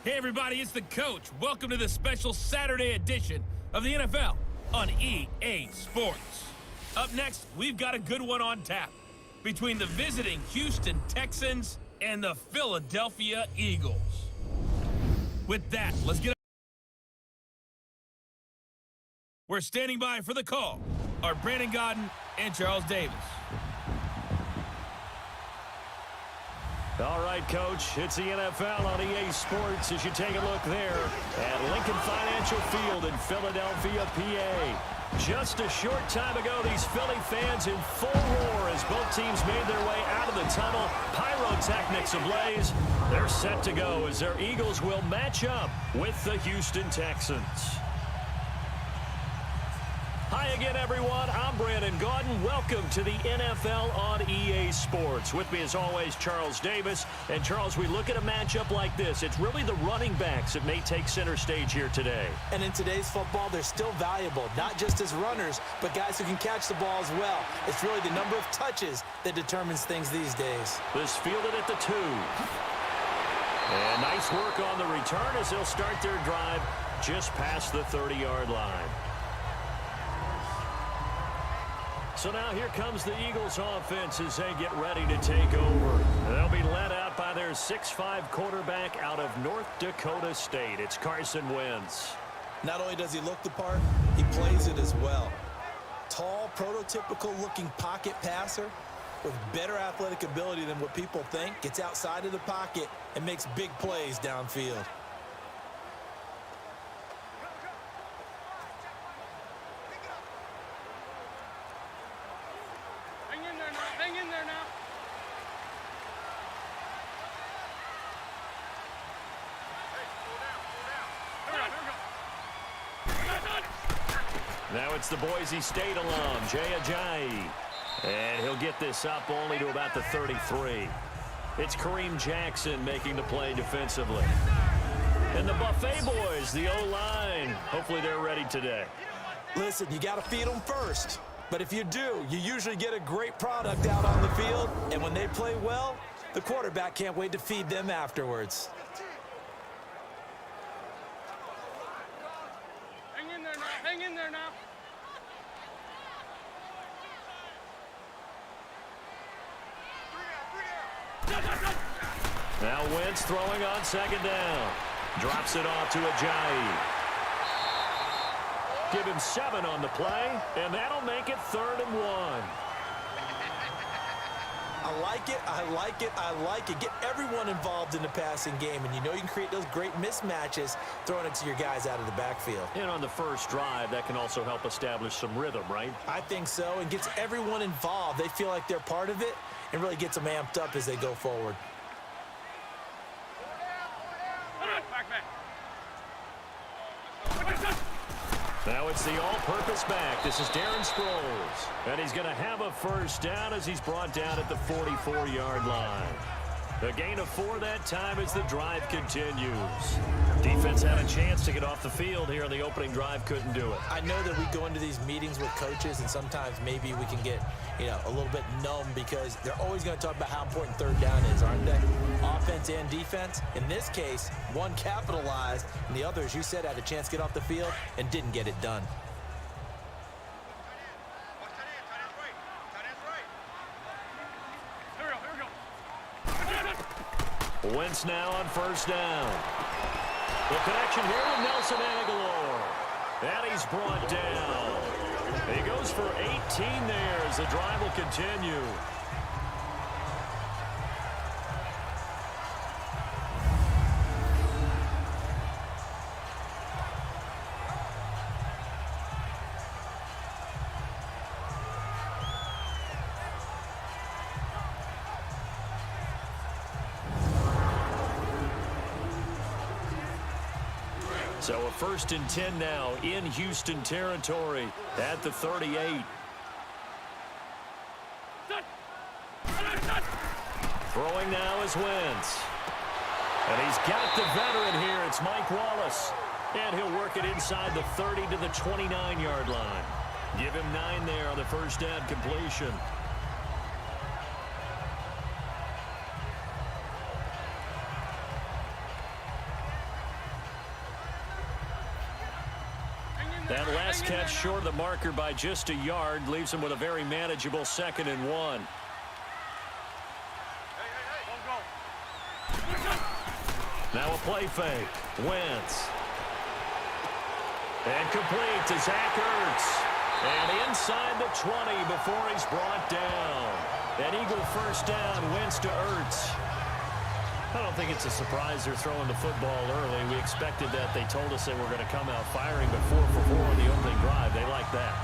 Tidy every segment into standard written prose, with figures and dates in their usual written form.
Hey everybody, it's the coach. Welcome to the special Saturday edition of the NFL on EA Sports. Up next, we've got a good one on tap between the visiting Houston Texans and the Philadelphia Eagles. With that, let's get. We're standing by for the call are Brandon Godden and Charles Davis. All right, Coach, it's the NFL on EA Sports as you take a look there at Lincoln Financial Field in Philadelphia, PA. Just a short time ago, these Philly fans in full roar as both teams made their way out of the tunnel. Pyrotechnics ablaze. They're set to go as their Eagles will match up with the Houston Texans. Hi again, everyone. I'm Brandon Godden. Welcome to the NFL on EA Sports. With me, as always, Charles Davis. And, Charles, we look at a matchup like this. It's really the running backs that may take center stage here today. And in today's football, they're still valuable, not just as runners, but guys who can catch the ball as well. It's really the number of touches that determines things these days. This fielded at the 2. And nice work on the return as they'll start their drive just past the 30-yard line. So now here comes the Eagles offense as they get ready to take over. They'll be led out by their 6'5" quarterback out of North Dakota State. It's Carson Wentz. Not only does he look the part, he plays it as well. Tall, prototypical-looking pocket passer with better athletic ability than what people think. Gets outside of the pocket and makes big plays downfield. Now it's the Boise State alum, Jay Ajayi. And he'll get this up only to about the 33. It's Kareem Jackson making the play defensively. And the Buffet boys, the O-line. Hopefully they're ready today. Listen, you got to feed them first. But if you do, you usually get a great product out on the field. And when they play well, the quarterback can't wait to feed them afterwards. Hang in there now. Now Wentz throwing on second down. Drops it off to Ajayi. Give him 7 on the play, and that'll make it 3rd and 1. I like it, I like it, I like it. Get everyone involved in the passing game, and you know you can create those great mismatches throwing it to your guys out of the backfield. And on the first drive, that can also help establish some rhythm, right? I think so, and gets everyone involved. They feel like they're part of it, and really gets them amped up as they go forward. Now it's the all-purpose back. This is Darren Sproles. And he's going to have a first down as he's brought down at the 44-yard line. A gain of 4 that time as the drive continues. Defense had a chance to get off the field here on the opening drive, couldn't do it. I know that we go into these meetings with coaches, and sometimes maybe we can get, a little bit numb because they're always going to talk about how important 3rd down is, aren't they? Offense and defense. In this case, one capitalized, and the other, as you said, had a chance to get off the field and didn't get it done. Wentz now on first down. The connection here with Nelson Aguilar. And he's brought down. He goes for 18 there as the drive will continue. So a 1st and 10 now in Houston territory at the 38. Throwing now is Wentz. And he's got the veteran here. It's Mike Wallace. And he'll work it inside the 30 to the 29-yard line. Give him 9 there on the first down completion. pass catch short of the marker by just a yard. Leaves him with a very manageable 2nd and 1. Now a play fake. Wentz. And complete to Zach Ertz. And inside the 20 before he's brought down. An Eagle first down, Wentz to Ertz. I don't think it's a surprise they're throwing the football early. We expected that. They told us they were going to come out firing, but 4 for 4 on the opening drive. They like that.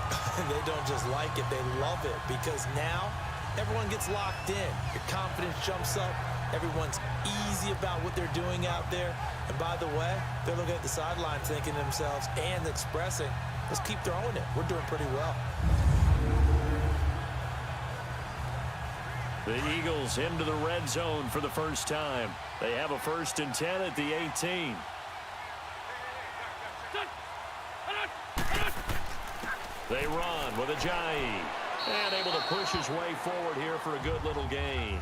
They don't just like it, they love it, because now everyone gets locked in. Your confidence jumps up. Everyone's easy about what they're doing out there. And by the way, they're looking at the sideline thinking to themselves and expressing, let's keep throwing it. We're doing pretty well. The Eagles into the red zone for the first time. They have a 1st and 10 at the 18. They run with Ajayi. And able to push his way forward here for a good little gain.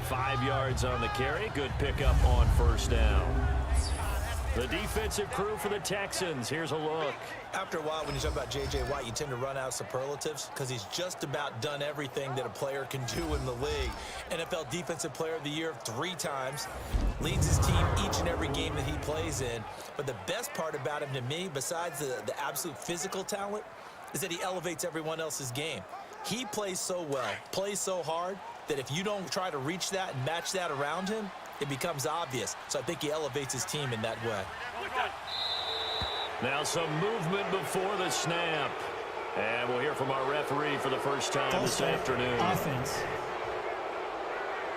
5 yards on the carry. Good pickup on 1st down. The defensive crew for the Texans. Here's a look. After a while, when you talk about J.J. Watt, you tend to run out of superlatives because he's just about done everything that a player can do in the league. NFL Defensive Player of the Year 3 times. Leads his team each and every game that he plays in. But the best part about him to me, besides the absolute physical talent, is that he elevates everyone else's game. He plays so well, plays so hard, that if you don't try to reach that and match that around him, it becomes obvious. So I think he elevates his team in that way. Now some movement before the snap. And we'll hear from our referee for the first time this afternoon. Offense.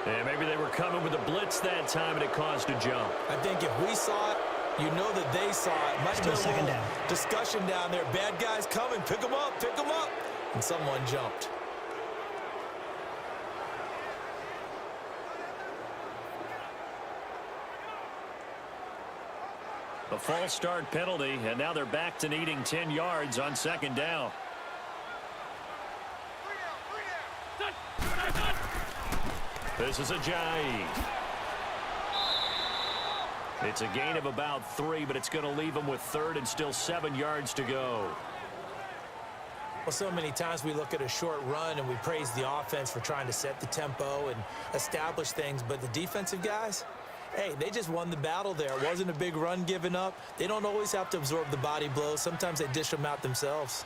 And maybe they were coming with a blitz that time and it caused a jump. I think if we saw it, you know that they saw it. Might have been a second little down. discussion down there. Bad guys coming. Pick them up. Pick them up. And someone jumped. A false start penalty, and now they're back to needing 10 yards on 2nd down. This is Ajayi. It's a gain of about 3, but it's going to leave them with 3rd and still 7 yards to go. Well, so many times we look at a short run and we praise the offense for trying to set the tempo and establish things, but the defensive guys, hey, they just won the battle there. It wasn't a big run given up. They don't always have to absorb the body blows. Sometimes they dish them out themselves.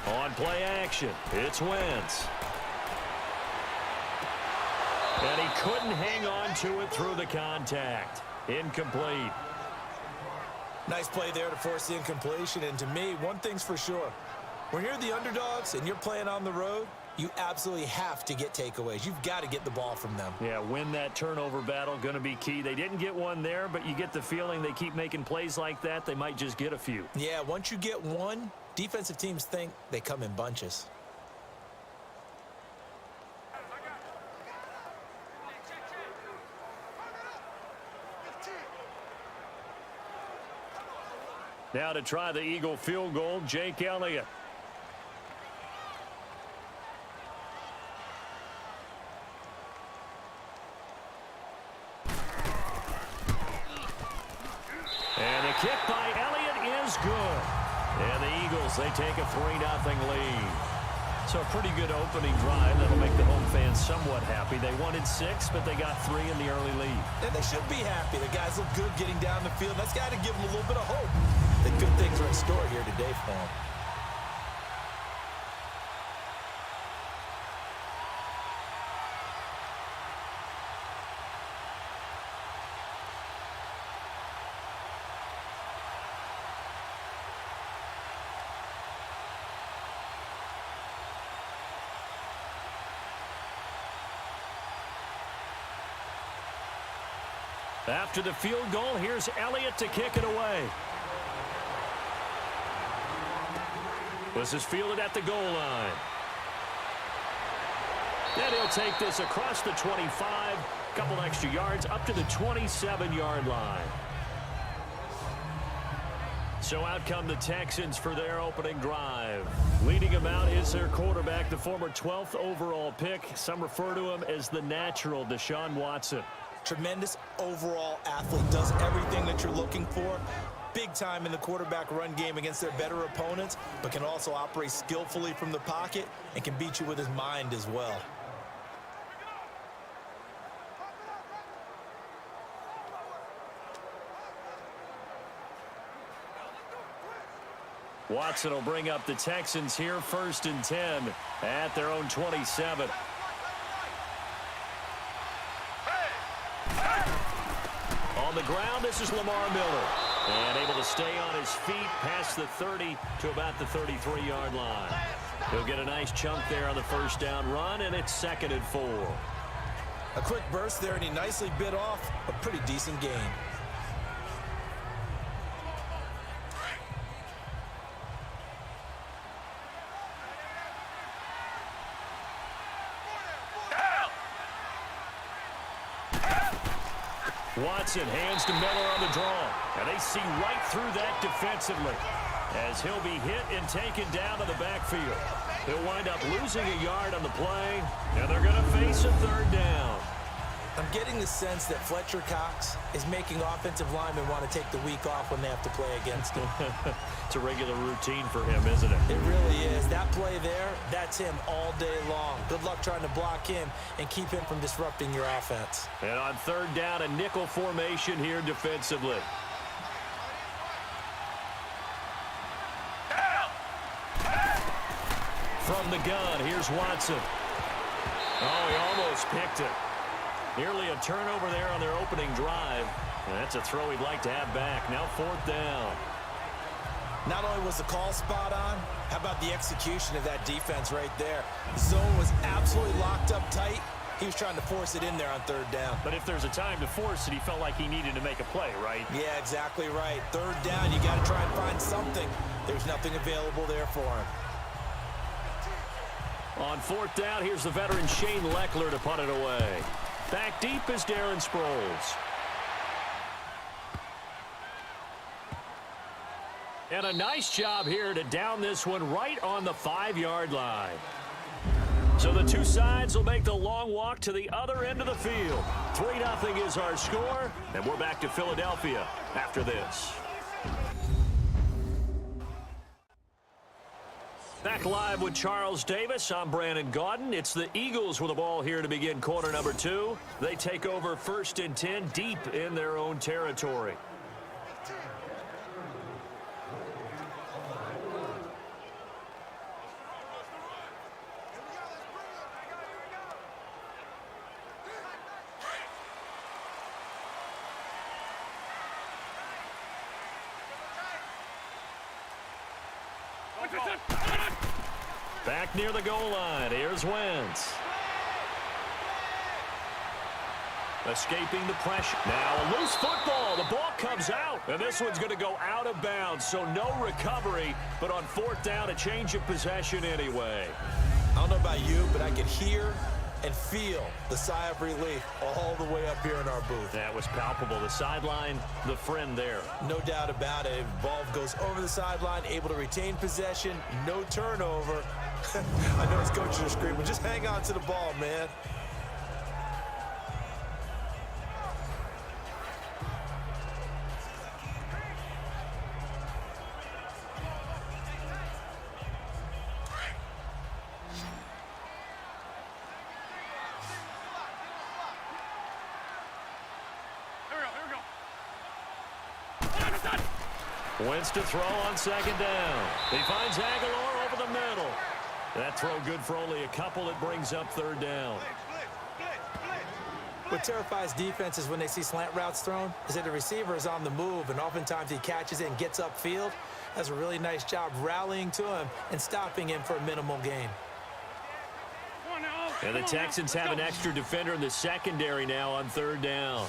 On play action, it's Wentz. And he couldn't hang on to it through the contact. Incomplete. Nice play there to force the incompletion. And to me, one thing's for sure. When you're the underdogs and you're playing on the road, you absolutely have to get takeaways. You've got to get the ball from them. Yeah, win that turnover battle, going to be key. They didn't get one there, but you get the feeling they keep making plays like that, they might just get a few. Yeah, once you get one, defensive teams think they come in bunches. Now to try the Eagle field goal, Jake Elliott. And the kick by Elliott is good. And the Eagles, they take a 3-0 lead. So a pretty good opening drive. That'll make the home fans somewhat happy. They wanted 6, but they got 3 in the early lead. And they should be happy. The guys look good getting down the field. That's got to give them a little bit of hope that good things are in store here today for them. After the field goal, here's Elliott to kick it away. This is fielded at the goal line. And he'll take this across the 25, couple extra yards up to the 27-yard line. So out come the Texans for their opening drive. Leading them out is their quarterback, the former 12th overall pick. Some refer to him as the natural Deshaun Watson. Tremendous overall athlete, does everything that you're looking for. Big time in the quarterback run game against their better opponents, but can also operate skillfully from the pocket and can beat you with his mind as well. Watson will bring up the Texans here, 1st and 10 at their own 27. On the ground, this is Lamar Miller. And able to stay on his feet past the 30 to about the 33-yard line. He'll get a nice chunk there on the 1st down run, and it's 2nd and 4. A quick burst there, and he nicely bit off a pretty decent gain. Watson hands to Miller on the draw. And they see right through that defensively as he'll be hit and taken down to the backfield. He'll wind up losing a yard on the play, and they're going to face a 3rd down. I'm getting the sense that Fletcher Cox is making offensive linemen want to take the week off when they have to play against him. It's a regular routine for him, isn't it? It really is. That play there, that's him all day long. Good luck trying to block him and keep him from disrupting your offense. And on 3rd down, a nickel formation here defensively. From the gun, here's Watson. Oh, he almost picked it. Nearly a turnover there on their opening drive. And that's a throw he'd like to have back. Now 4th down. Not only was the call spot on, how about the execution of that defense right there? Zone was absolutely locked up tight. He was trying to force it in there on 3rd down. But if there's a time to force it, he felt like he needed to make a play, right? Yeah, exactly right. 3rd down, you got to try and find something. There's nothing available there for him. On 4th down, here's the veteran Shane Leckler to punt it away. Back deep is Darren Sproles. And a nice job here to down this one right on the 5-yard line. So the two sides will make the long walk to the other end of the field. 3-0 is our score, and we're back to Philadelphia after this. Back live with Charles Davis. I'm Brandon Gaudin. It's the Eagles with the ball here to begin quarter number 2. They take over 1st and 10 deep in their own territory. Back near the goal line. Here's Wentz. Escaping the pressure. Now a loose football. The ball comes out. And this one's going to go out of bounds. So no recovery. But on 4th down, a change of possession anyway. I don't know about you, but I could hear and feel the sigh of relief all the way up here in our booth. That was palpable. The sideline, the friend there. No doubt about it. Ball goes over the sideline, able to retain possession, no turnover. I know his coaches are screaming, just hang on to the ball, man. Wentz to throw on 2nd down. He finds Aguilar over the middle. That throw good for only a couple. It brings up 3rd down. What terrifies defenses when they see slant routes thrown is that the receiver is on the move, and oftentimes he catches it and gets upfield. Does a really nice job rallying to him and stopping him for a minimal gain. And the Texans have an extra defender in the secondary now on 3rd down.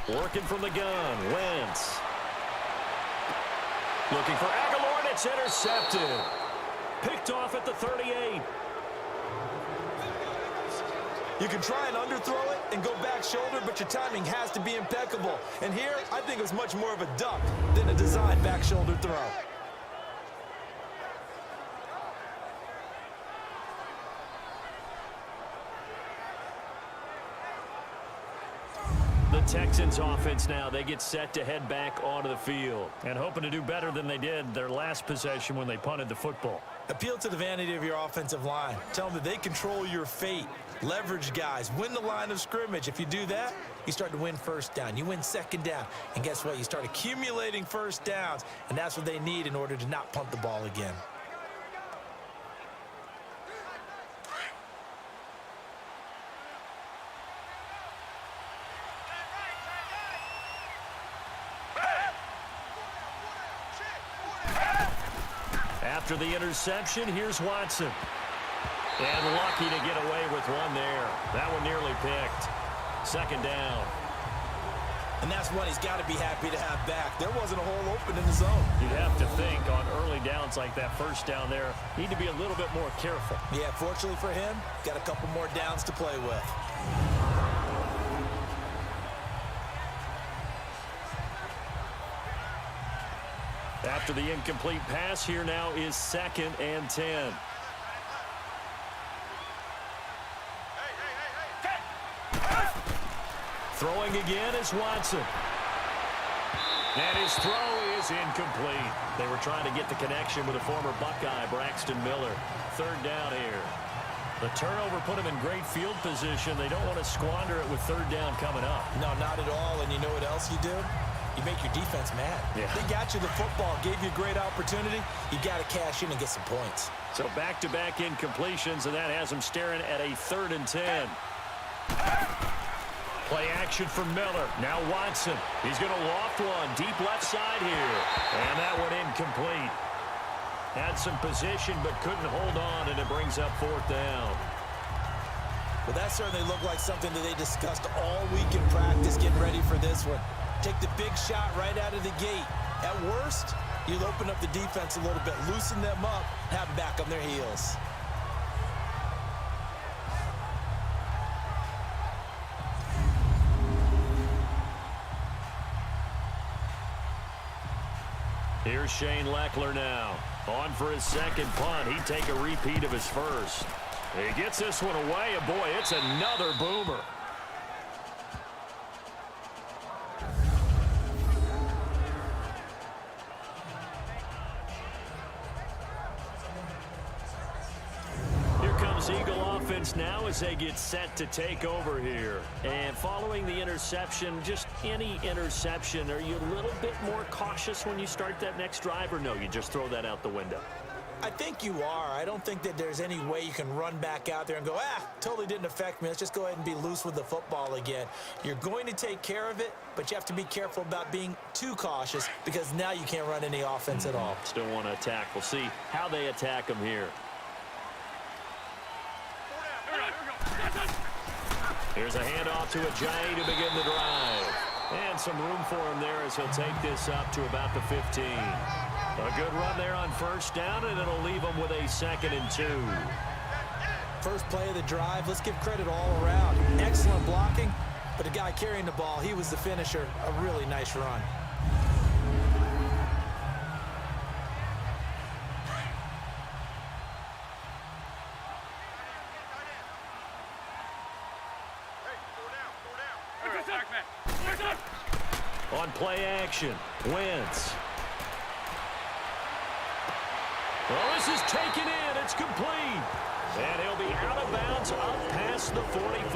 Working from the gun, Wentz. Looking for Aguilar, and it's intercepted. Picked off at the 38. You can try and underthrow it and go back shoulder, but your timing has to be impeccable. And here, I think it was much more of a duck than a designed back shoulder throw. The Texans offense now, they get set to head back onto the field and hoping to do better than they did their last possession when they punted the football. Appeal to the vanity of your offensive line. Tell them that they control your fate. Leverage guys. Win the line of scrimmage. If you do that, you start to win first down. You win second down. And guess what? You start accumulating first downs. And that's what they need in order to not punt the ball again. After the interception, here's Watson. And lucky to get away with one there. That one nearly picked. Second down. And that's one he's got to be happy to have back. There wasn't a hole open in the zone. You'd have to think on early downs like that first down there, need to be a little bit more careful. Yeah, fortunately for him, got a couple more downs to play with. After the incomplete pass, here now is 2nd and 10. Throwing again is Watson. And his throw is incomplete. They were trying to get the connection with a former Buckeye, Braxton Miller. Third down here. The turnover put him in great field position. They don't want to squander it with third down coming up. No, not at all. And you know what else you do? You make your defense mad. Yeah. They got you the football, gave you a great opportunity. You got to cash in and get some points. So back-to-back incompletions, and that has him staring at a 3rd and 10. Play action for Miller. Now Watson. He's going to loft one deep left side here. And that one incomplete. Had some position but couldn't hold on, and it brings up 4th down. Well, that certainly looked like something that they discussed all week in practice getting ready for this one. Take the big shot right out of the gate. At worst, you'll open up the defense a little bit, loosen them up, have them back on their heels. Here's Shane Leckler now. On for his second punt. He'd take a repeat of his first. He gets this one away, and boy, it's another boomer. Eagle offense now as they get set to take over here. And following the interception, just any interception, are you a little bit more cautious when you start that next drive, or no, you just throw that out the window? I think you are. I don't think that there's any way you can run back out there and go, totally didn't affect me. Let's just go ahead and be loose with the football again. You're going to take care of it, but you have to be careful about being too cautious because now you can't run any offense at all. Still want to attack. We'll see how they attack them here. Here's a handoff to Ajayi to begin the drive. And some room for him there as he'll take this up to about the 15. A good run there on first down, and it'll leave him with a 2nd and 2. First play of the drive, let's give credit all around. Excellent blocking, but the guy carrying the ball, he was the finisher. A really nice run. On play action, Wentz. Well, this is taken in. It's complete. And he'll be out of bounds up past the 45.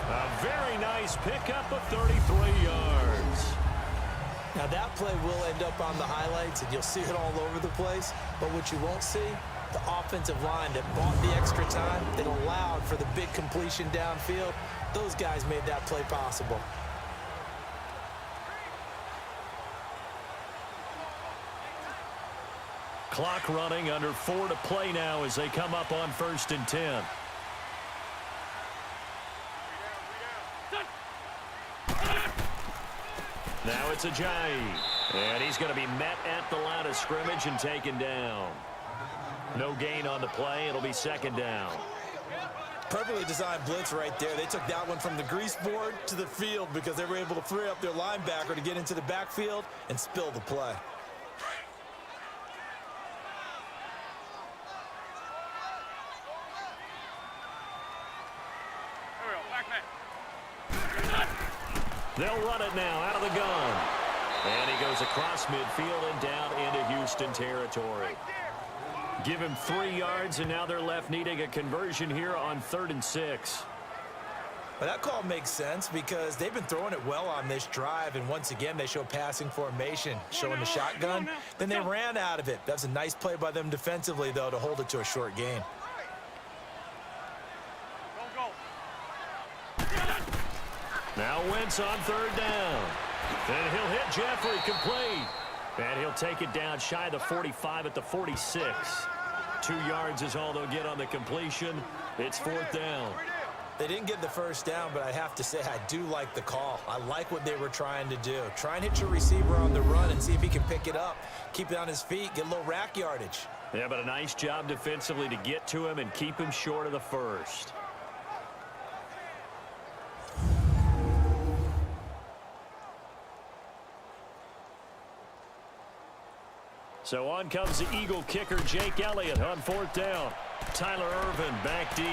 A very nice pickup of 33 yards. Now, that play will end up on the highlights, and you'll see it all over the place. But what you won't see, the offensive line that bought the extra time, that allowed for the big completion downfield, those guys made that play possible. Clock running, under 4 to play now as they come up on 1st and 10. Now it's Ajayi. And he's going to be met at the line of scrimmage and taken down. No gain on the play. It'll be 2nd down. Perfectly designed blitz right there. They took that one from the grease board to the field because they were able to free up their linebacker to get into the backfield and spill the play. They'll run it now out of the gun. And he goes across midfield and down into Houston territory. Give him 3 yards, and now they're left needing a conversion here on 3rd and 6. But that call makes sense because they've been throwing it well on this drive, and once again, they show passing formation, showing the shotgun. Then they ran out of it. That's a nice play by them defensively, though, to hold it to a short gain. Now Wentz on 3rd down. And he'll hit Jeffrey complete. And he'll take it down shy of the 45 at the 46. 2 yards is all they'll get on the completion. It's 4th down. They didn't get the first down, but I have to say I do like the call. I like what they were trying to do. Try and hit your receiver on the run and see if he can pick it up. Keep it on his feet, get a little rack yardage. Yeah, but a nice job defensively to get to him and keep him short of the first. So on comes the Eagle kicker, Jake Elliott, on 4th down. Tyler Irvin back deep.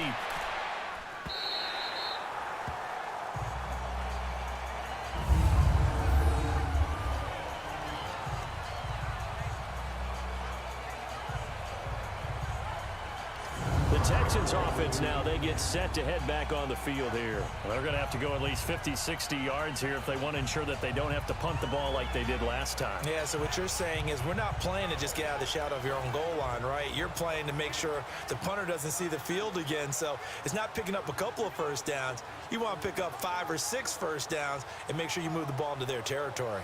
Texans offense now, they get set to head back on the field here. Well, they're going to have to go at least 50, 60 yards here if they want to ensure that they don't have to punt the ball like they did last time. Yeah, so what you're saying is we're not playing to just get out of the shadow of your own goal line, right? You're playing to make sure the punter doesn't see the field again. So it's not picking up a couple of first downs. You want to pick up 5 or 6 first downs and make sure you move the ball into their territory.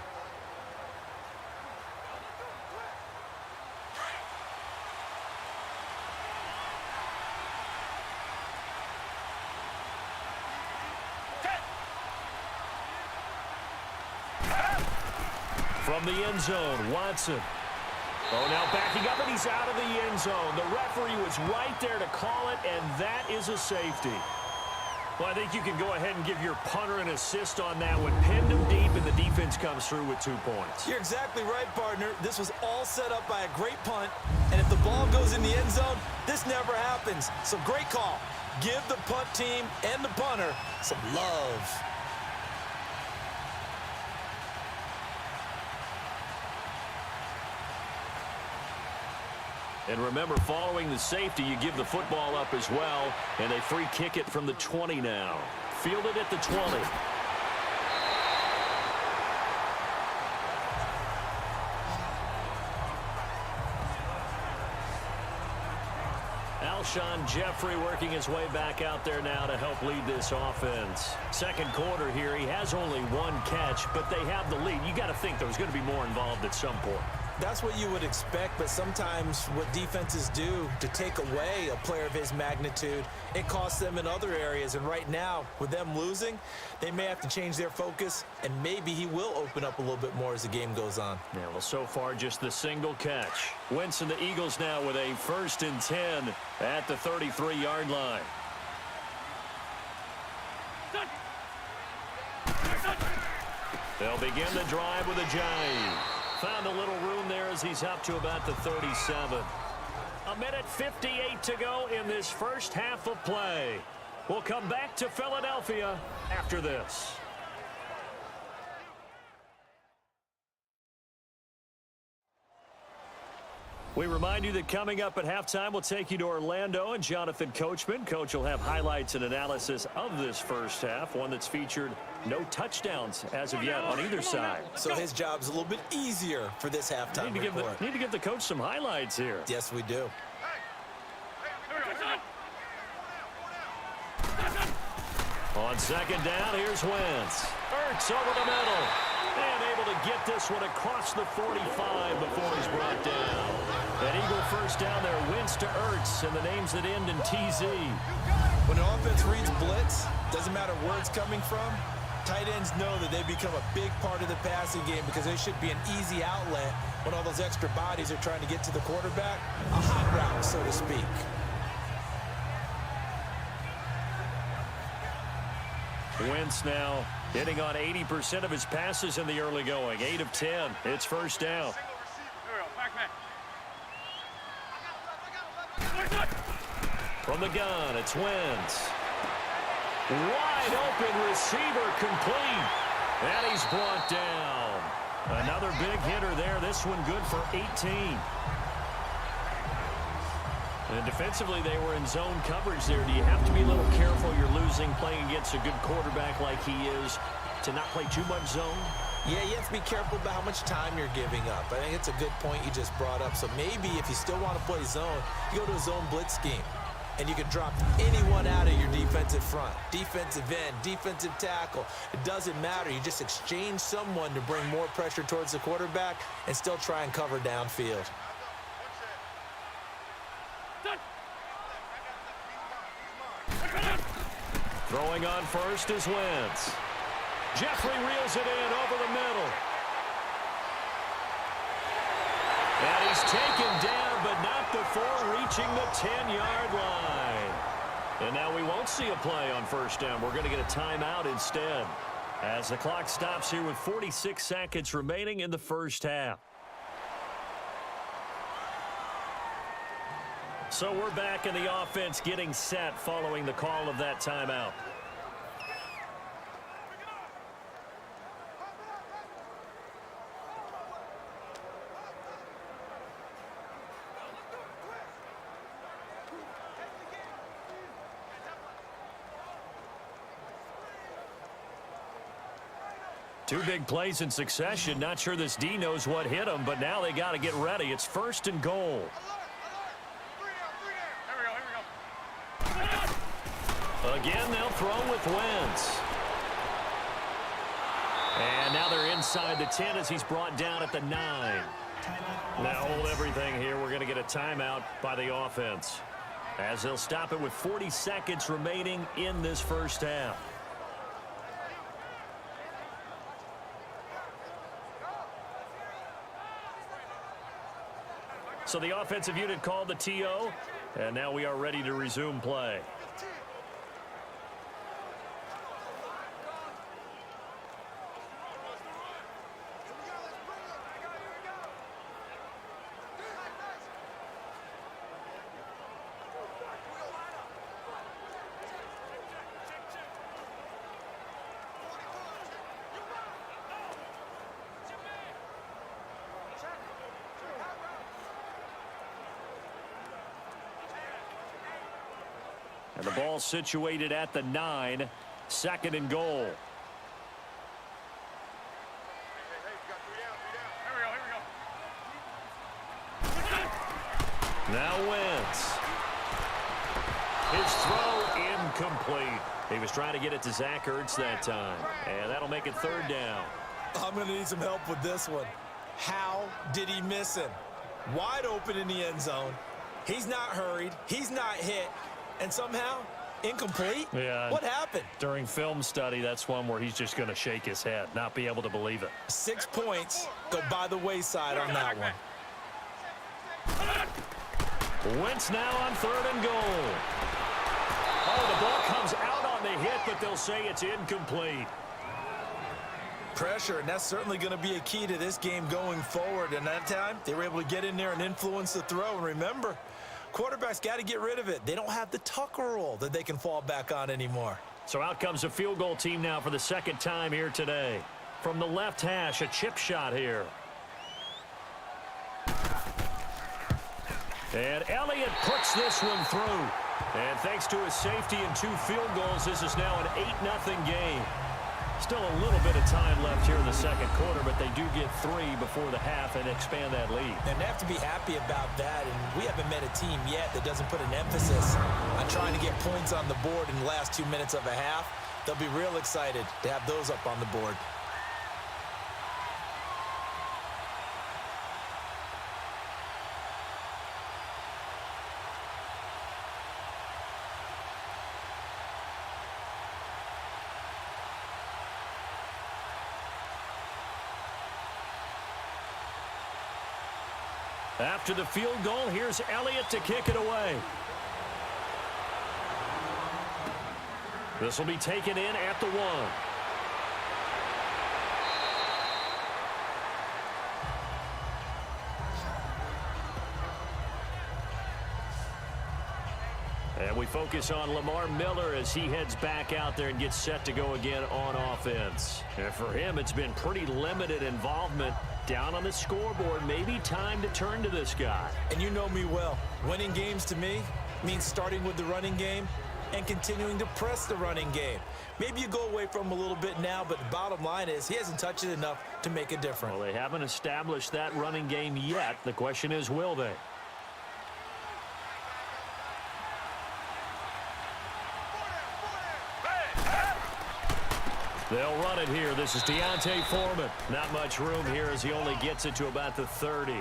From the end zone, Watson. Oh, now backing up, and he's out of the end zone. The referee was right there to call it, and that is a safety. Well, I think you can go ahead and give your punter an assist on that one. Pinned him deep, and the defense comes through with 2 points. You're exactly right, partner. This was all set up by a great punt, and if the ball goes in the end zone, this never happens. So great call. Give the punt team and the punter some love. And remember, following the safety, you give the football up as well, and they free kick it from the 20 now. Fielded at the 20. Alshon Jeffrey working his way back out there now to help lead this offense. Second quarter here, he has only 1 catch, but they have the lead. You got to think there's going to be more involved at some point. That's what you would expect, but sometimes what defenses do to take away a player of his magnitude, it costs them in other areas. And right now, with them losing, they may have to change their focus, and maybe he will open up a little bit more as the game goes on. Yeah, well, so far, just the single catch. Wentz and the Eagles now with a 1st and 10 at the 33-yard line. They'll begin the drive with a jive. Found a little room there as he's up to about the 37. 1:58 to go in this first half of play. We'll come back to Philadelphia after this. We remind you that coming up at halftime, we'll take you to Orlando and Jonathan Coachman. Coach will have highlights and analysis of this first half, one that's featured no touchdowns as of yet on either side. So his job's a little bit easier for this halftime report. Need to give the coach some highlights here. Yes, we do. On 2nd down, here's Wentz. Ertz over the middle. And able to get this one across the 45 before he's brought down. An Eagle first down there, Wentz to Ertz, and the names that end in TZ. When an offense reads blitz, doesn't matter where it's coming from, tight ends know that they become a big part of the passing game because there should be an easy outlet when all those extra bodies are trying to get to the quarterback. A hot route, so to speak. Wentz now hitting on 80% of his passes in the early going. 8 of 10. It's first down. From the gun, it's Wentz. Wide open receiver complete. And he's brought down. Another big hitter there. This one good for 18. And defensively, they were in zone coverage there. Do you have to be a little careful? You're losing, playing against a good quarterback like he is, to not play too much zone? Yeah, you have to be careful about how much time you're giving up. I think it's a good point you just brought up. So maybe if you still want to play zone, you go to a zone blitz scheme. And you can drop anyone out of your defensive front. Defensive end, defensive tackle. It doesn't matter. You just exchange someone to bring more pressure towards the quarterback and still try and cover downfield. Throwing on first is Wentz. Jeffrey reels it in over the middle. And he's taken down, but not before reaching the 10-yard line. And now we won't see a play on first down. We're going to get a timeout instead, as the clock stops here with 46 seconds remaining in the first half. So we're back in the offense getting set following the call of that timeout. Two big plays in succession. Not sure this D knows what hit him, but now they got to get ready. It's first and goal. Again, they'll throw with Wentz. And now they're inside the 10 as he's brought down at the 9. Now hold everything here. We're going to get a timeout by the offense, as they'll stop it with 40 seconds remaining in this first half. So the offensive unit called the TO, and now we are ready to resume play. And the ball situated at the 9, second and goal. Now Wentz. His throw incomplete. He was trying to get it to Zach Ertz that time. And that'll make it third down. I'm going to need some help with this one. How did he miss him? Wide open in the end zone. He's not hurried. He's not hit. And somehow, incomplete? Yeah. What happened? During film study, that's one where he's just going to shake his head, not be able to believe it. 6 points go by the wayside on that one. Wentz now on third and goal. Oh, the ball comes out on the hit, but they'll say it's incomplete. Pressure, and that's certainly going to be a key to this game going forward. And that time, they were able to get in there and influence the throw. And remember, quarterbacks got to get rid of it. They don't have the Tucker roll that they can fall back on anymore. So out comes a field goal team now for the second time here today. From the left hash, a chip shot here. And Elliott puts this one through. And thanks to his safety and 2 field goals, this is now an 8-0 game. Still a little bit of time left here in the second quarter, but they do get 3 before the half and expand that lead. And they have to be happy about that. And we haven't met a team yet that doesn't put an emphasis on trying to get points on the board in the last 2 minutes of a half. They'll be real excited to have those up on the board. After the field goal, here's Elliott to kick it away. This will be taken in at the 1. And We focus on Lamar Miller as he heads back out there and gets set to go again on offense. And for him, it's been pretty limited involvement down on the scoreboard. Maybe time to turn to this guy. And you know me well. Winning games to me means starting with the running game and continuing to press the running game. Maybe you go away from him a little bit now, but the bottom line is he hasn't touched it enough to make a difference. Well, they haven't established that running game yet. The question is, will they? They'll run it here. This is Deontay Foreman. Not much room here as he only gets it to about the 30.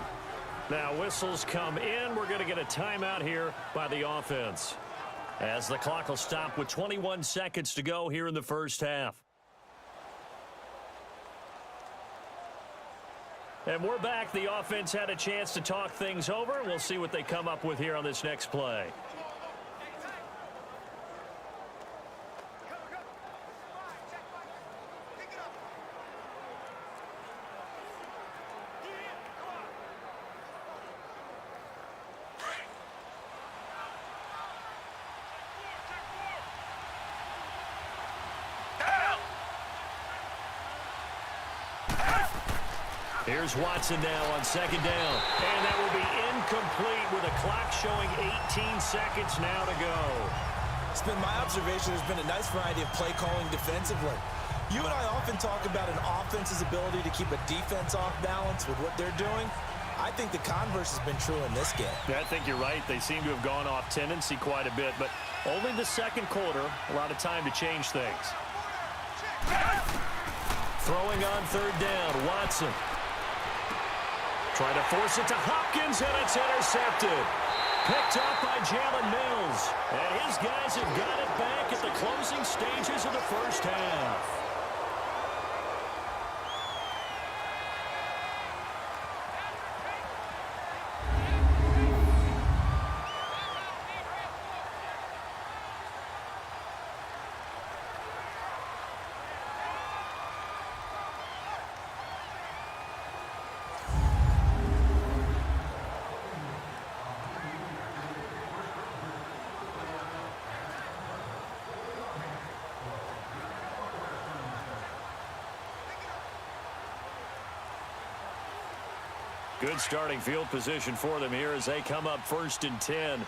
Now whistles come in. We're going to get a timeout here by the offense, as the clock will stop with 21 seconds to go here in the first half. And we're back. The offense had a chance to talk things over. We'll see what they come up with here on this next play. Here's Watson now on second down. And that will be incomplete with a clock showing 18 seconds now to go. It's been my observation there's been a nice variety of play calling defensively. You and I often talk about an offense's ability to keep a defense off balance with what they're doing. I think the converse has been true in this game. I think you're right. They seem to have gone off tendency quite a bit, but only the second quarter, a lot of time to change things. Throwing on third down, Watson. Trying to force it to Hopkins, and it's intercepted. Picked up by Jalen Mills. And his guys have got it back at the closing stages of the first half. Good starting field position for them here as they come up 1st and 10.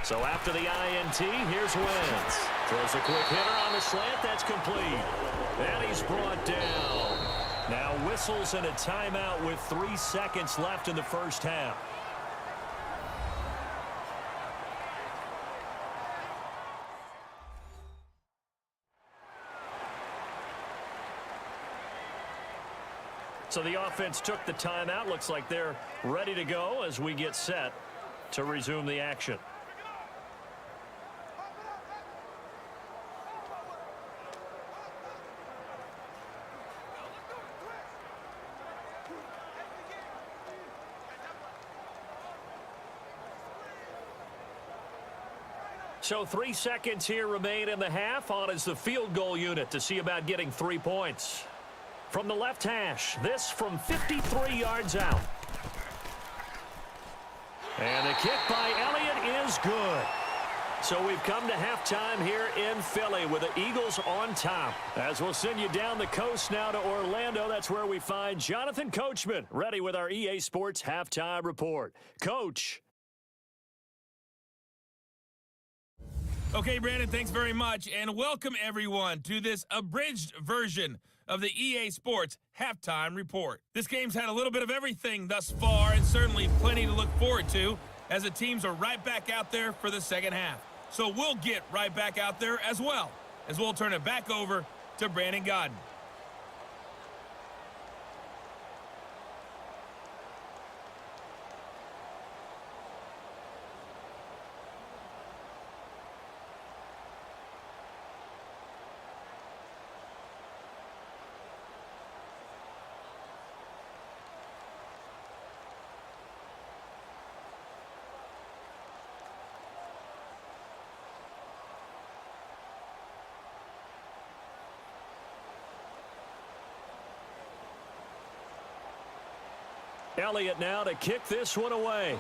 So after the INT, here's Wentz. Throws a quick hitter on the slant. That's complete. And he's brought down. Now whistles and a timeout with 3 seconds left in the first half. So the offense took the timeout. Looks like they're ready to go as we get set to resume the action. So 3 seconds here remain in the half. On is the field goal unit to see about getting 3 points. From the left hash, this from 53 yards out. And the kick by Elliott is good. So we've come to halftime here in Philly with the Eagles on top. As we'll send you down the coast now to Orlando, that's where we find Jonathan Coachman, ready with our EA Sports Halftime Report. Coach. Okay, Brandon, thanks very much, and welcome everyone to this abridged version of the EA Sports Halftime Report. This game's had a little bit of everything thus far, and certainly plenty to look forward to, as the teams are right back out there for the second half. So we'll get right back out there as well, as we'll turn it back over to Brandon Godden. Elliott now to kick this one away.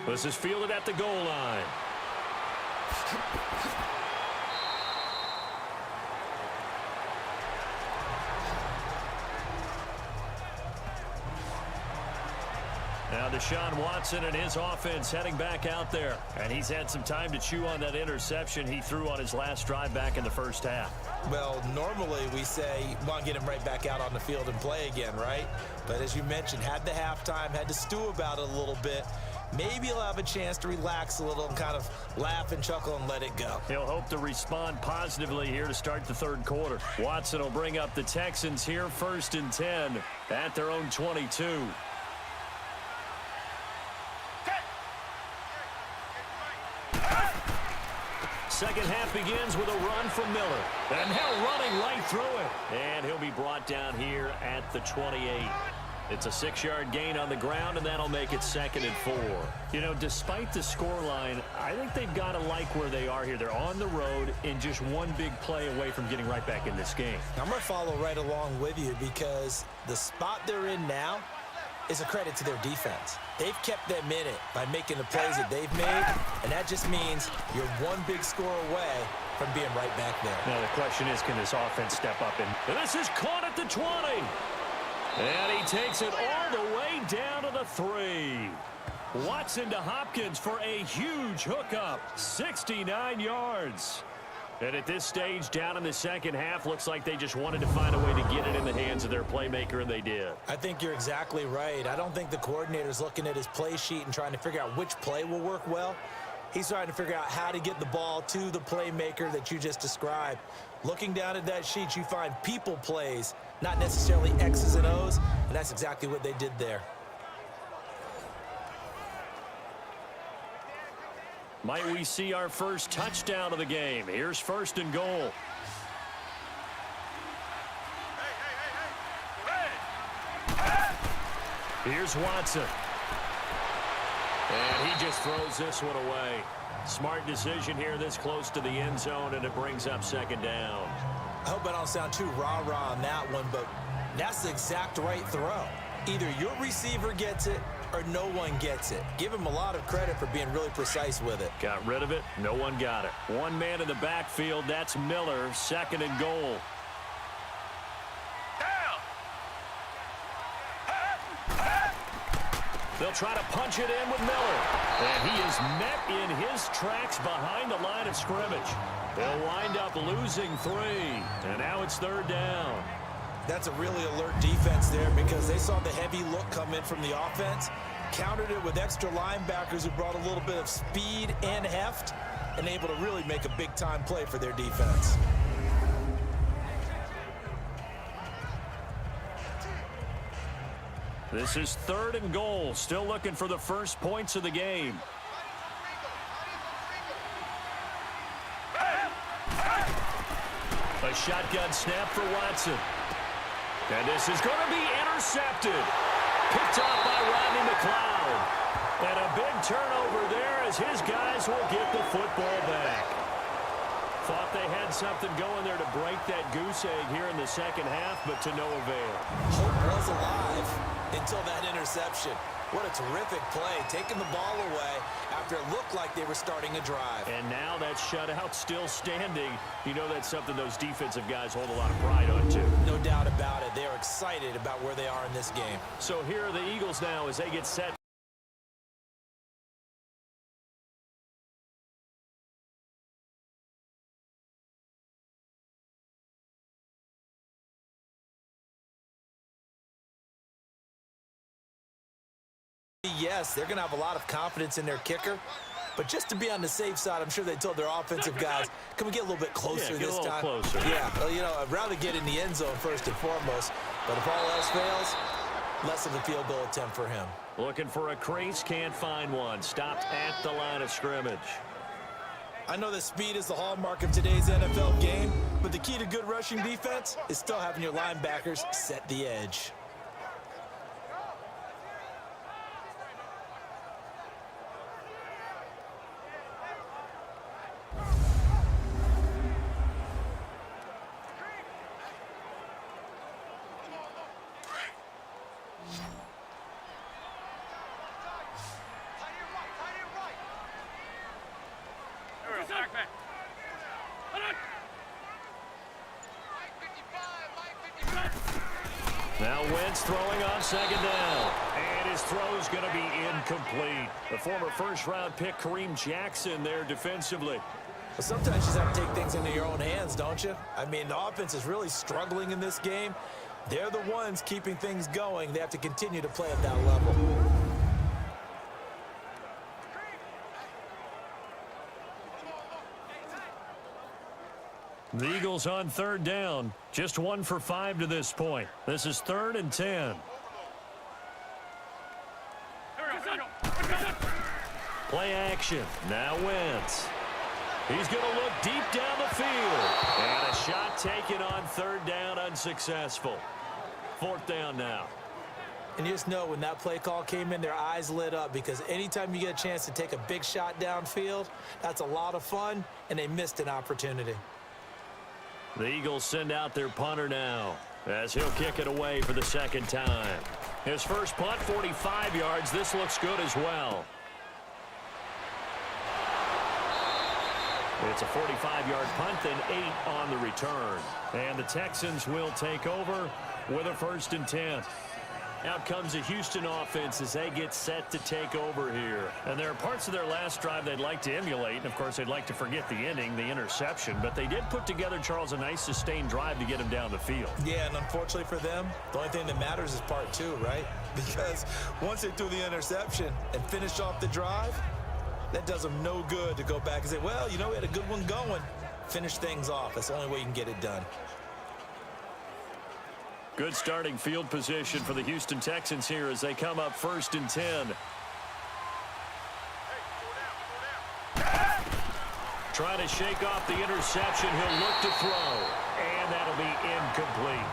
This is fielded at the goal line. Now Deshaun Watson and his offense heading back out there. And he's had some time to chew on that interception he threw on his last drive back in the first half. Well, normally we say you want to get him right back out on the field and play again, right? But as you mentioned, had the halftime, had to stew about it a little bit. Maybe he'll have a chance to relax a little and kind of laugh and chuckle and let it go. He'll hope to respond positively here to start the third quarter. Watson will bring up the Texans here 1st and 10 at their own 22. Second half begins with a run from Miller. And now running right through it. And he'll be brought down here at the 28. It's a 6-yard gain on the ground, and that'll make it 2nd and 4. You know, despite the scoreline, I think they've got to like where they are here. They're on the road and just one big play away from getting right back in this game. I'm going to follow right along with you because the spot they're in now is a credit to their defense. They've kept them in it by making the plays that they've made, and that just means you're one big score away from being right back there. Now the question is, can this offense step up? And this is caught at the 20. And he takes it all the way down to the 3. Watson to Hopkins for a huge hookup, 69 yards. And at this stage, down in the second half, looks like they just wanted to find a way to get it in the hands of their playmaker, and they did. I think you're exactly right. I don't think the coordinator's looking at his play sheet and trying to figure out which play will work well. He's trying to figure out how to get the ball to the playmaker that you just described. Looking down at that sheet, you find people plays, not necessarily X's and O's, and that's exactly what they did there. Might we see our first touchdown of the game? Here's 1st and goal. Here's Watson. And he just throws this one away. Smart decision here this close to the end zone, and it brings up 2nd down. I hope I don't sound too rah-rah on that one, but that's the exact right throw. Either your receiver gets it or no one gets it. Give him a lot of credit for being really precise with it. Got rid of it. No one got it. One man in the backfield. That's Miller. 2nd and goal. They'll try to punch it in with Miller. And he is met in his tracks behind the line of scrimmage. They'll wind up losing 3. And now it's 3rd down. That's a really alert defense there because they saw the heavy look come in from the offense, countered it with extra linebackers who brought a little bit of speed and heft, and able to really make a big-time play for their defense. This is 3rd and goal. Still looking for the first points of the game. A shotgun snap for Watson. And this is going to be intercepted. Picked off by Rodney McLeod. And a big turnover there as his guys will get the football back. Thought they had something going there to break that goose egg here in the second half, but to no avail. Hope was alive until that interception. What a terrific play, taking the ball away after it looked like they were starting a drive. And now that shutout still standing. You know that's something those defensive guys hold a lot of pride on, too. No doubt about it. They are excited about where they are in this game. So here are the Eagles now as they get set. Yes, they're going to have a lot of confidence in their kicker. But just to be on the safe side, I'm sure they told their offensive guys, can we get a little bit closer this time? Closer. Yeah, well, you know, I'd rather get in the end zone first and foremost. But if all else fails, less of a field goal attempt for him. Looking for a crease, can't find one. Stopped at the line of scrimmage. I know that speed is the hallmark of today's NFL game, but the key to good rushing defense is still having your linebackers set the edge. Now Wentz throwing on second down. And his throw's going to be incomplete. The former first-round pick Kareem Jackson there defensively. But sometimes you just have to take things into your own hands, don't you? I mean, the offense is really struggling in this game. They're the ones keeping things going. They have to continue to play at that level. The Eagles on third down. Just 1 for 5 to this point. This is 3rd and 10. Play action. Now Wentz. He's going to look deep down the field. And a shot taken on 3rd down, unsuccessful. 4th down now. And you just know when that play call came in, their eyes lit up, because anytime you get a chance to take a big shot downfield, that's a lot of fun, and they missed an opportunity. The Eagles send out their punter now as he'll kick it away for the 2nd time. His first punt, 45 yards. This looks good as well. It's a 45-yard punt, then 8 on the return. And the Texans will take over with a 1st and 10. Out comes the Houston offense as they get set to take over here. And there are parts of their last drive they'd like to emulate. And, of course, they'd like to forget the ending, the interception. But they did put together, Charles, a nice sustained drive to get him down the field. Yeah, and unfortunately for them, the only thing that matters is part 2, right? Because once they threw the interception and finished off the drive, that does them no good to go back and say, well, you know, we had a good one going. Finish things off. That's the only way you can get it done. Good starting field position for the Houston Texans here as they come up 1st and 10. Trying to shake off the interception. He'll look to throw. And that'll be incomplete.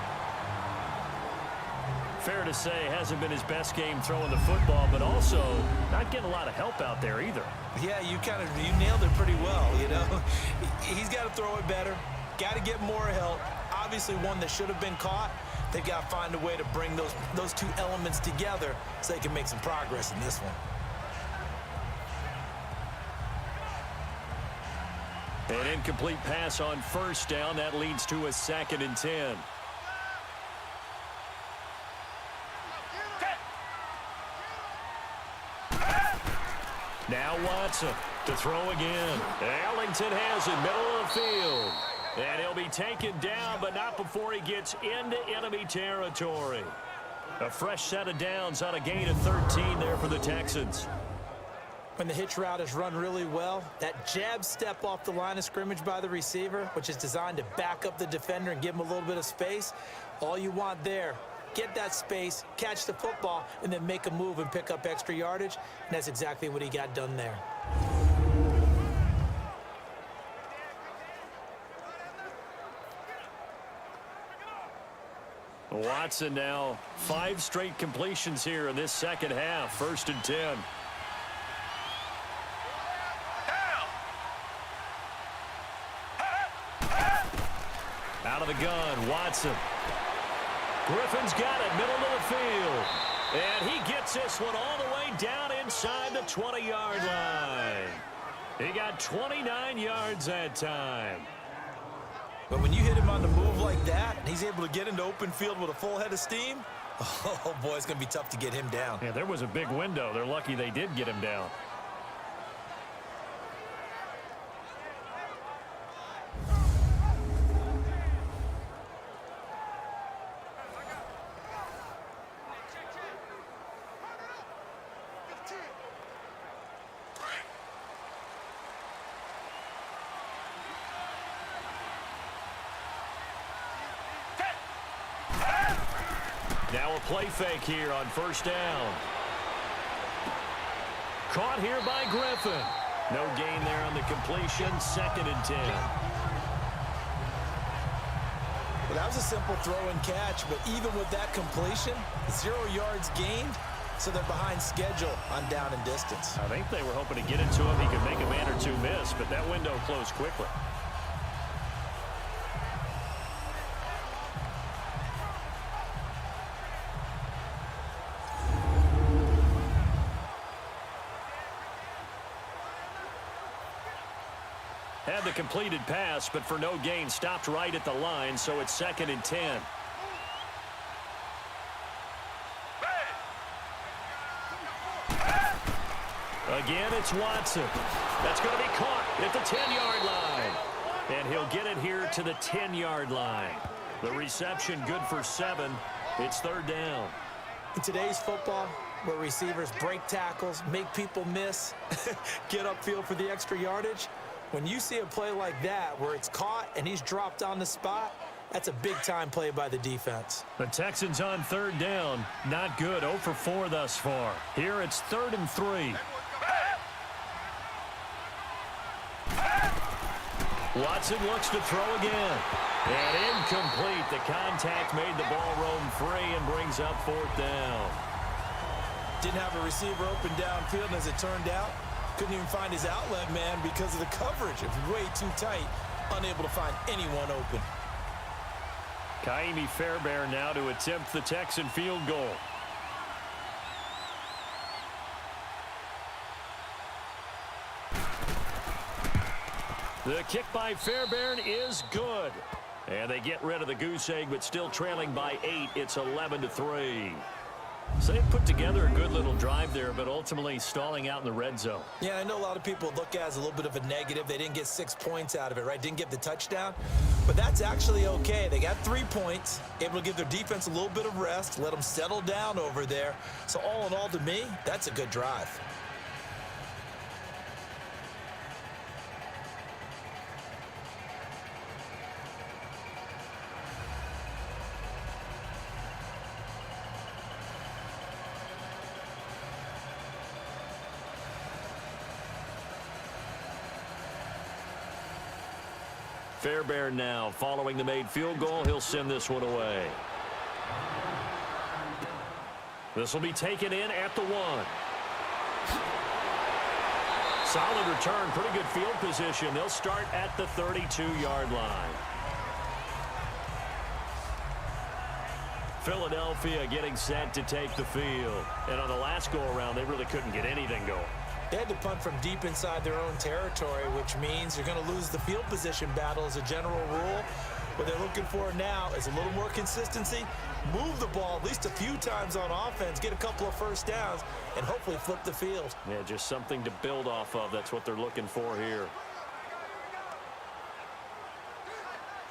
Fair to say, hasn't been his best game throwing the football, but also not getting a lot of help out there either. Yeah, you nailed it pretty well, you know. He's got to throw it better. Got to get more help. Obviously one that should have been caught. They've got to find a way to bring those 2 elements together so they can make some progress in this one. An incomplete pass on 1st down. That leads to a 2nd and 10. Now Watson to throw again. Ellington has it, middle of the field. And he'll be taken down, but not before he gets into enemy territory. A fresh set of downs on a gain of 13 there for the Texans. When the hitch route is run really well, that jab step off the line of scrimmage by the receiver, which is designed to back up the defender and give him a little bit of space, all you want there, get that space, catch the football, and then make a move and pick up extra yardage. And that's exactly what he got done there. Watson now 5 straight completions here in this 2nd half. 1st and 10. Out of the gun, Watson. Griffin's got it, middle of the field. And he gets this one all the way down inside the 20-yard line. He got 29 yards that time. But when you hit him on the move like that, and he's able to get into open field with a full head of steam, oh, boy, it's going to be tough to get him down. Yeah, there was a big window. They're lucky they did get him down. Now a play fake here on 1st down. Caught here by Griffin. No gain there on the completion. 2nd and 10. Well, that was a simple throw and catch, but even with that completion, 0 yards gained, so they're behind schedule on down and distance. I think they were hoping to get it to him. He could make a man or 2 miss, but that window closed quickly. Had the completed pass, but for no gain, stopped right at the line, so it's 2nd and 10. Again, it's Watson. That's going to be caught at the 10-yard line. And he'll get it here to the 10-yard line. The reception good for 7. It's third down. In today's football, where receivers break tackles, make people miss, get upfield for the extra yardage, when you see a play like that where it's caught and he's dropped on the spot, that's a big-time play by the defense. The Texans on third down. Not good. 0 for 4 thus far. Here it's 3rd and 3. Watson looks to throw again. And incomplete. The contact made the ball roam free and brings up 4th down. Didn't have a receiver open downfield, and as it turned out, couldn't even find his outlet man because of the coverage. It was way too tight, unable to find anyone open. Kaimi Fairbairn now to attempt the Texan field goal. The kick by Fairbairn is good. And they get rid of the goose egg, but still trailing by 8. It's 11-3. So they put together a good little drive there, but ultimately stalling out in the red zone. Yeah, I know a lot of people look at it as a little bit of a negative. They didn't get 6 points out of it, right? Didn't get the touchdown. But that's actually okay. They got 3 points, able to give their defense a little bit of rest, let them settle down over there. So all in all, to me, that's a good drive. Fairbairn now following the made field goal. He'll send this one away. This will be taken in at the 1. Solid return, pretty good field position. They'll start at the 32-yard line. Philadelphia getting set to take the field. And on the last go-around, they really couldn't get anything going. They had to punt from deep inside their own territory, which means you're going to lose the field position battle as a general rule. What they're looking for now is a little more consistency, move the ball at least a few times on offense, get a couple of first downs, and hopefully flip the field. Yeah, just something to build off of. That's what they're looking for here.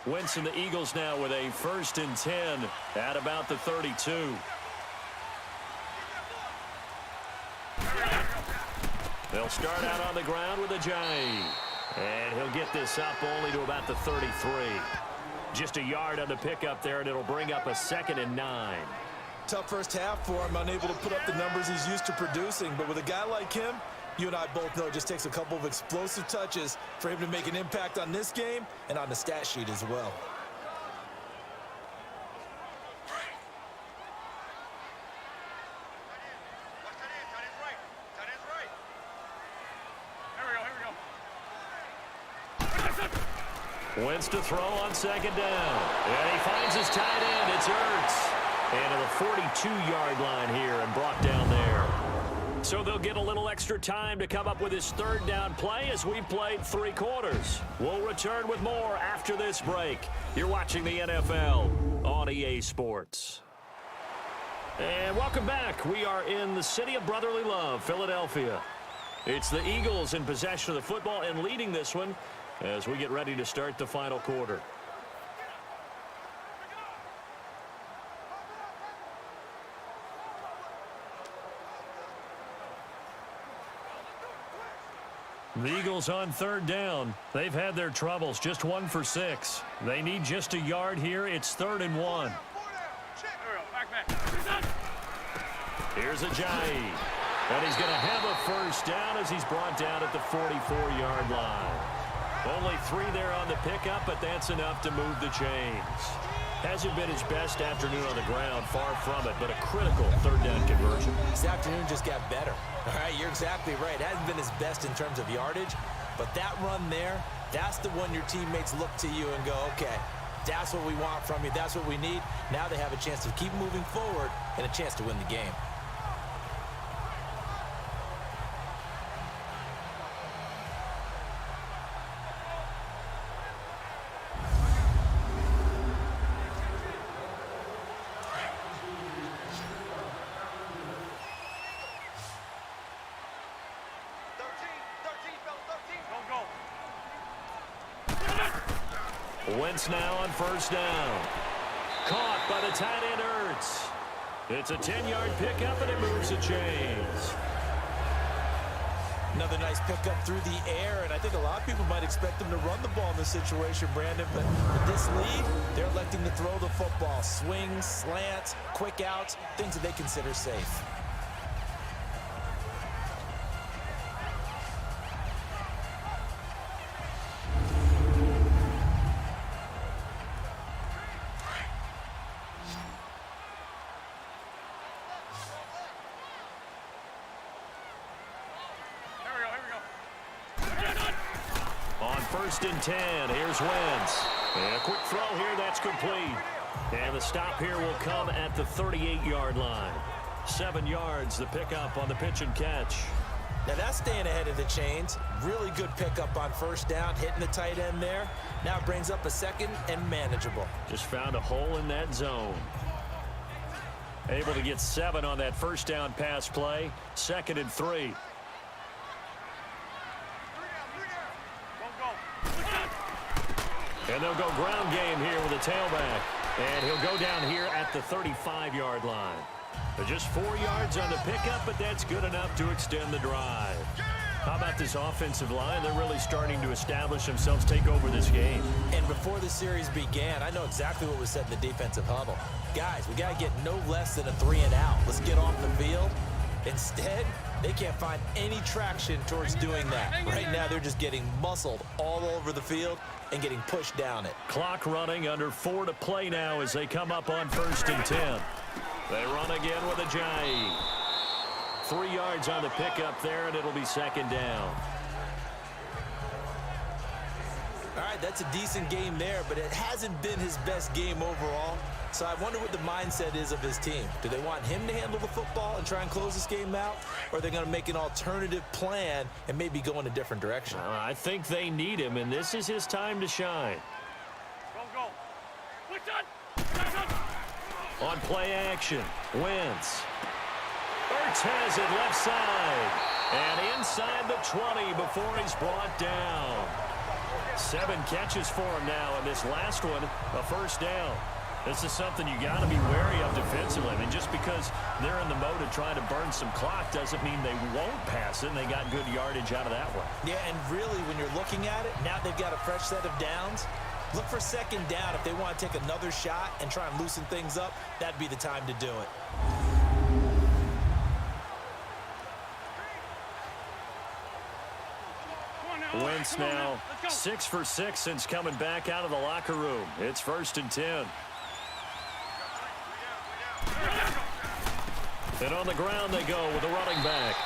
Wentz and the Eagles now with a 1st and 10 at about the 32. They'll start out on the ground with Ajayi. And he'll get this up only to about the 33. Just a yard on the pickup there, and it'll bring up a 2nd and 9. Tough first half for him, unable to put up the numbers he's used to producing. But with a guy like him, you and I both know it just takes a couple of explosive touches for him to make an impact on this game and on the stat sheet as well. Wentz to throw on 2nd down. And he finds his tight end. It's Ertz. And to the 42-yard line here and brought down there. So they'll get a little extra time to come up with his 3rd down play as we've played 3 quarters. We'll return with more after this break. You're watching the NFL on EA Sports. And welcome back. We are in the city of brotherly love, Philadelphia. It's the Eagles in possession of the football and leading this one as we get ready to start the final quarter. The Eagles on 3rd down. They've had their troubles, just 1 for 6. They need just a yard here. It's 3rd and 1. Here's Ajayi. And he's going to have a first down as he's brought down at the 44-yard line. Only 3 there on the pickup, but that's enough to move the chains. Hasn't been his best afternoon on the ground, far from it, but a critical 3rd down conversion. This afternoon just got better. All right, you're exactly right. It hasn't been his best in terms of yardage, but that run there, that's the one your teammates look to you and go, okay, that's what we want from you. That's what we need. Now they have a chance to keep moving forward and a chance to win the game. Wentz now on first down. Caught by the tight end Ertz. It's a 10-yard pickup, and it moves the chains. Another nice pickup through the air, and I think a lot of people might expect them to run the ball in this situation, Brandon, but with this lead, they're electing to throw the football. Swings, slants, quick outs, things that they consider safe. First and 10. Here's Wentz. And a quick throw here. That's complete. And the stop here will come at the 38-yard line. 7 yards, the pickup on the pitch and catch. Now that's staying ahead of the chains. Really good pickup on first down, hitting the tight end there. Now it brings up a second and manageable. Just found a hole in that zone. Able to get 7 on that first down pass play. 2nd and 3. And they'll go ground game here with a tailback. And he'll go down here at the 35-yard line. Just 4 yards on the pickup, but that's good enough to extend the drive. How about this offensive line? They're really starting to establish themselves, take over this game. And before the series began, I know exactly what was said in the defensive huddle. Guys, we got to get no less than a 3-and-out. Let's get off the field. Instead, they can't find any traction towards doing that. Right now, they're just getting muscled all over the field and getting pushed down it. Clock running, under 4 to play now as they come up on 1st and 10. They run again with a Jai. 3 yards on the pickup there, and it'll be 2nd down. All right, that's a decent game there, but it hasn't been his best game overall. So I wonder what the mindset is of his team. Do they want him to handle the football and try and close this game out? Or are they going to make an alternative plan and maybe go in a different direction? I think they need him, and this is his time to shine. Go. On play action, Wentz. Ertz has it left side. And inside the 20 before he's brought down. 7 catches for him now, and this last one, a first down. This is something you got to be wary of defensively. I mean, just because they're in the mode of trying to burn some clock doesn't mean they won't pass it, and they got good yardage out of that one. Yeah, and really, when you're looking at it, now they've got a fresh set of downs. Look for 2nd down. If they want to take another shot and try and loosen things up, that'd be the time to do it. Wentz now 6 for 6 since coming back out of the locker room. It's 1st and 10. And on the ground they go with the running back.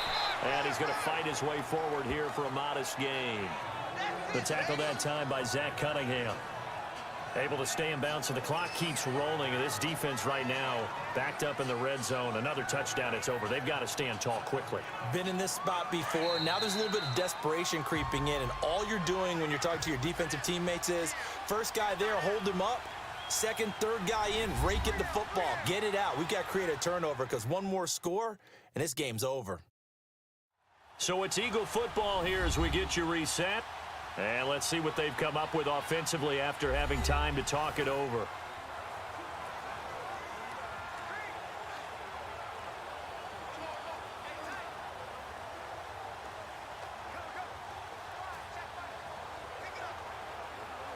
And he's going to fight his way forward here for a modest gain. The tackle that time by Zach Cunningham. Able to stay in bounds, and the clock keeps rolling. And this defense right now backed up in the red zone. Another touchdown, it's over. They've got to stand tall quickly. Been in this spot before. Now there's a little bit of desperation creeping in, and all you're doing when you're talking to your defensive teammates is first guy there, hold him up. 2nd, 3rd guy in, rake at the football. Get it out. We've got to create a turnover because one more score, and this game's over. So it's Eagle football here as we get you reset. And let's see what they've come up with offensively after having time to talk it over.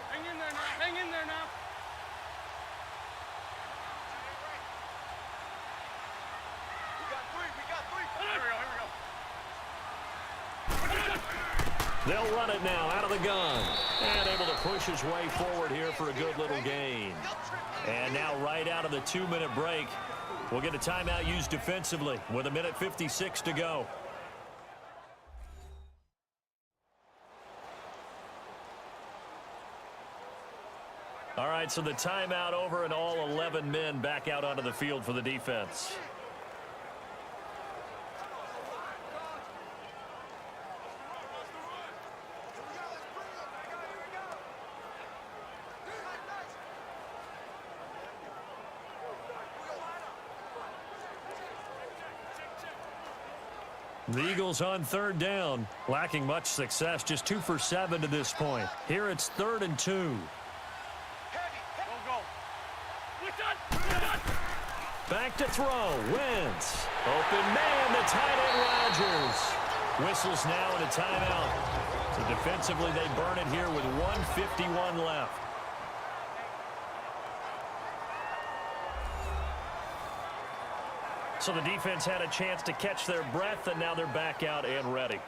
Hang in there now. We got three. Here we go. They'll run it now out of the gun. And able to push his way forward here for a good little gain. And now right out of the 2-minute break, we'll get a timeout used defensively with 1:56 to go. All right, so the timeout over and all 11 men back out onto the field for the defense. The Eagles on 3rd down, lacking much success, just 2 for 7 to this point. Here it's 3rd and 2. back to throw. Wentz. Open man, the tight end Rodgers. Whistles now and a timeout. So defensively, they burn it here with 1:51 left. So the defense had a chance to catch their breath, and now they're back out and ready.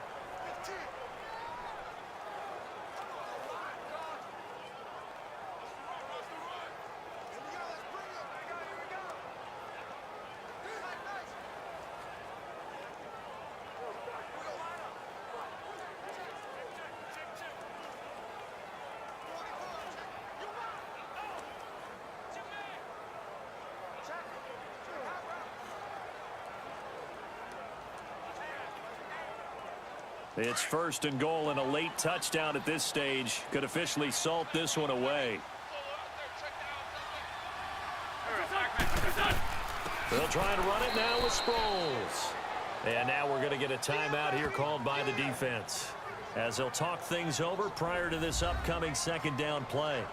It's 1st and goal, and a late touchdown at this stage could officially salt this one away. They'll try to run it now with Sproles. And now we're going to get a timeout here called by the defense, as they'll talk things over prior to this upcoming 2nd down play.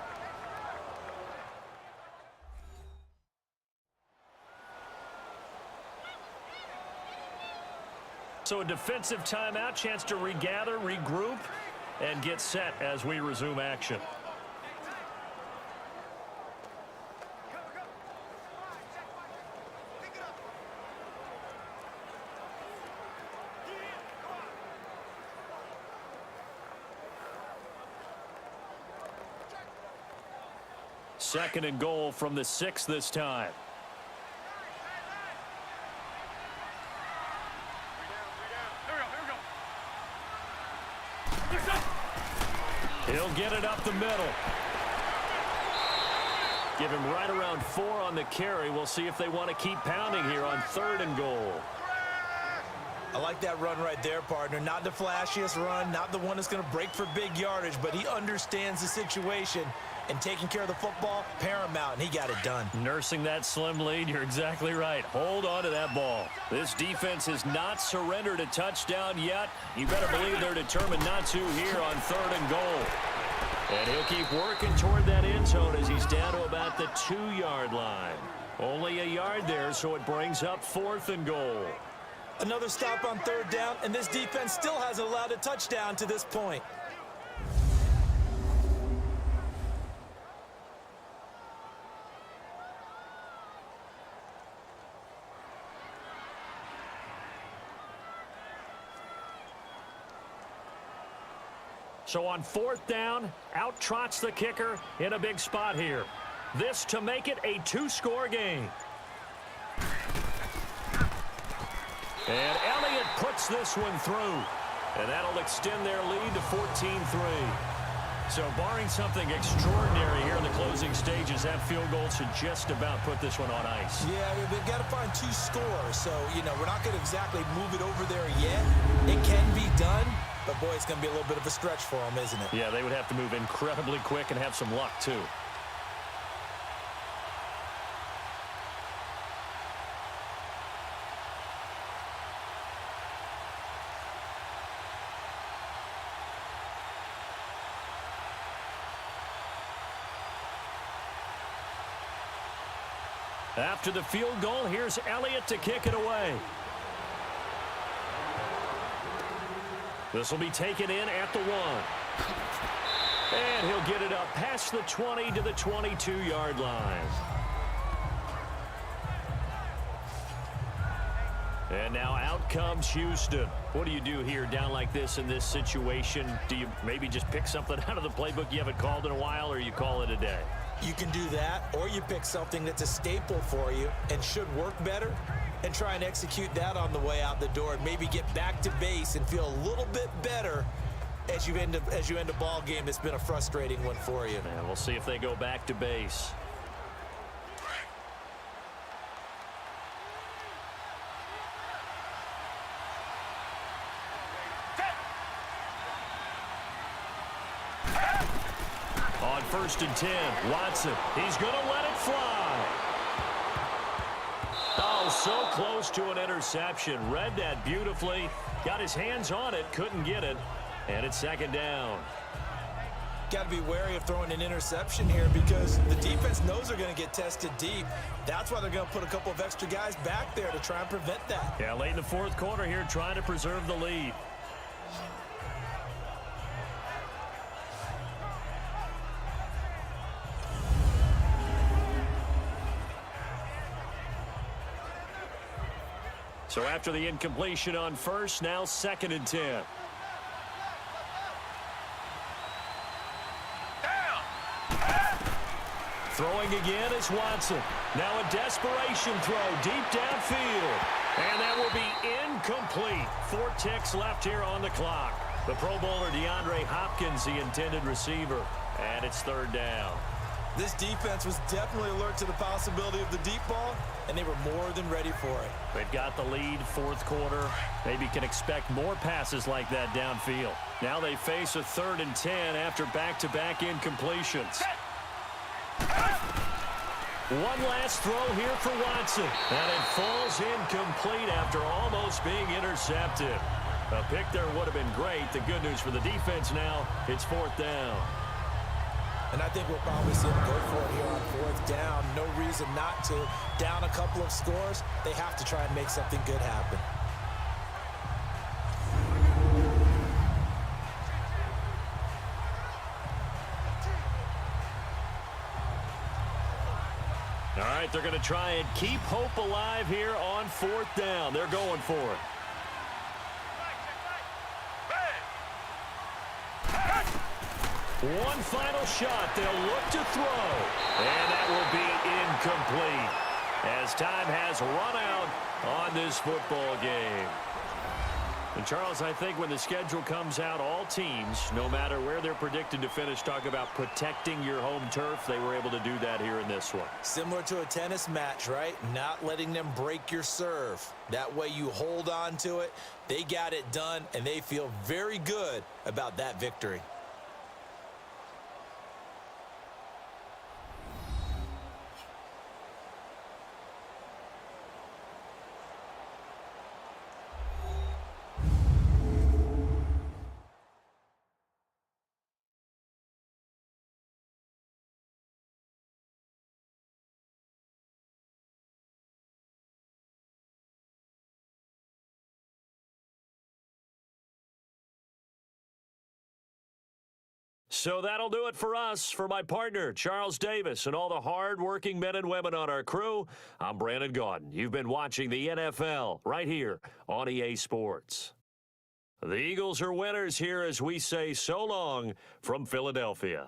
So a defensive timeout, chance to regather, regroup, and get set as we resume action. Second and goal from the 6 this time. He'll get it up the middle. Give him right around 4 on the carry. We'll see if they want to keep pounding here on 3rd and goal. I like that run right there, partner. Not the flashiest run, not the one that's going to break for big yardage, but he understands the situation, and taking care of the football, paramount, and he got it done. Nursing that slim lead, you're exactly right. Hold on to that ball. This defense has not surrendered a touchdown yet. You better believe they're determined not to here on 3rd and goal. And he'll keep working toward that end zone as he's down to about the 2-yard line. Only a yard there, so it brings up 4th and goal. Another stop on 3rd down, and this defense still hasn't allowed a touchdown to this point. So on 4th down, out trots the kicker in a big spot here. This to make it a 2-score game. And Elliott puts this one through. And that'll extend their lead to 14-3. So barring something extraordinary here in the closing stages, that field goal should just about put this one on ice. Yeah, they've got to find 2 scores. So, we're not going to exactly move it over there yet. It can be done. But, boy, it's going to be a little bit of a stretch for them, isn't it? Yeah, they would have to move incredibly quick and have some luck, too. After the field goal, here's Elliott to kick it away. This will be taken in at the 1. And he'll get it up past the 20 to the 22-yard line. And now out comes Houston. What do you do here down like this in this situation? Do you maybe just pick something out of the playbook you haven't called in a while, or you call it a day? You can do that, or you pick something that's a staple for you and should work better and try and execute that on the way out the door and maybe get back to base and feel a little bit better as you end a ball game that's been a frustrating one for you. And we'll see if they go back to base. On 1st and 10, Watson, he's going to let it fly. Oh, so close to an interception. Read that beautifully. Got his hands on it, couldn't get it. And it's 2nd down. got to be wary of throwing an interception here because the defense knows they're going to get tested deep. That's why they're going to put a couple of extra guys back there to try and prevent that. Yeah, late in the fourth quarter here, trying to preserve the lead. So after the incompletion on first, now 2nd and 10. Throwing again is Watson. Now a desperation throw deep downfield. And that will be incomplete. 4 ticks left here on the clock. The Pro Bowler DeAndre Hopkins, the intended receiver. And it's 3rd down. This defense was definitely alert to the possibility of the deep ball, and they were more than ready for it. They've got the lead, 4th quarter. Maybe can expect more passes like that downfield. Now they face a 3rd and 10 after back-to-back incompletions. One last throw here for Watson. And it falls incomplete after almost being intercepted. A pick there would have been great. The good news for the defense now, it's 4th down. And I think we'll probably see them go for it here on 4th down. No reason not to. Down a couple of scores, they have to try and make something good happen. All right, they're going to try and keep hope alive here on 4th down. They're going for it. One final shot. They'll look to throw. And that will be incomplete as time has run out on this football game. And, Charles, I think when the schedule comes out, all teams, no matter where they're predicted to finish, talk about protecting your home turf. They were able to do that here in this one. Similar to a tennis match, right? Not letting them break your serve. That way you hold on to it. They got it done, and they feel very good about that victory. So that'll do it for us. For my partner, Charles Davis, and all the hard-working men and women on our crew, I'm Brandon Gaudin. You've been watching the NFL right here on EA Sports. The Eagles are winners here as we say so long from Philadelphia.